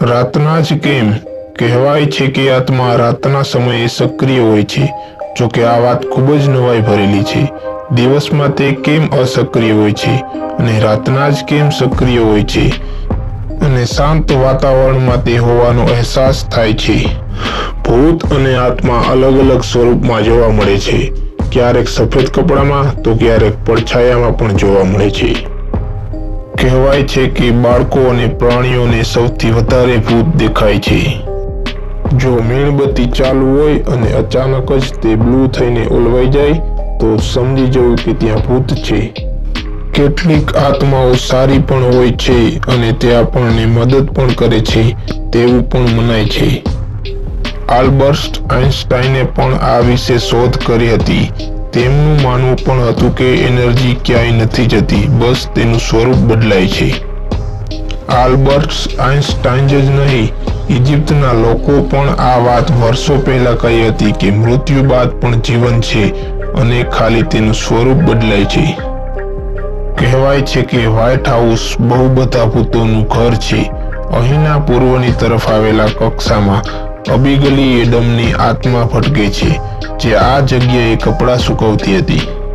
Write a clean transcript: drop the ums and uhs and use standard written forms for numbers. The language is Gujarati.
રાતના જ કેમ? કહેવાય છે કે આત્મા રાતના સમયે સક્રિય હોય છે. જો કે આ વાત ખૂબ જ નવાઈ ભરેલી છે. દિવસમાં તે કેમ અસક્રિય હોય છે અને રાતના જ કેમ સક્રિય હોય છે અને શાંત વાતાવરણમાં તે હોવાનો અહેસાસ થાય છે. ભૂત અને આત્મા અલગ અલગ સ્વરૂપમાં જોવા મળે છે. ક્યારેક સફેદ કપડામાં તો ક્યારેક પડછાયામાં પણ જોવા મળે છે. કહેવાય છે કે બાળકો અને પ્રાણીઓને સૌથી વધારે ભૂત દેખાય છે. જો મીણબત્તી ચાલુ હોય અને અચાનક જ તે બ્લુ થઈને ઓલવાઈ જાય તો સમજી જવું કે ત્યાં ભૂત છે. કેટલીક આત્માઓ સારી પણ હોય છે અને તે આપણને મદદ પણ કરે છે તેવું પણ મનાય છે. આલ્બર્ટ આઇન્સ્ટાઈને પણ આ વિશે શોધ કરી હતી. તેમનું માનવું પણ હતું કે એનર્જી ક્યાંય નથી જતી, બસ તેનું સ્વરૂપ બદલાય છે. આલ્બર્ટ આઇન્સ્ટાઈન જ નહીં, ઇજિપ્તના લોકો પણ આ વાત વર્ષો પહેલા કહી હતી કે મૃત્યુ બાદ પણ જીવન છે અને ખાલી તેનું સ્વરૂપ બદલાય છે. કહેવાય છે કે વ્હાઇટ હાઉસ બહુ બધા ભૂતોનું ઘર છે. અહીંના પૂર્વની તરફ આવેલા કક્ષામાં અબિગલી એડમની આત્મા ભટકે છે, જે આ જગ્યાએ કપડાં સૂકવતી હતી.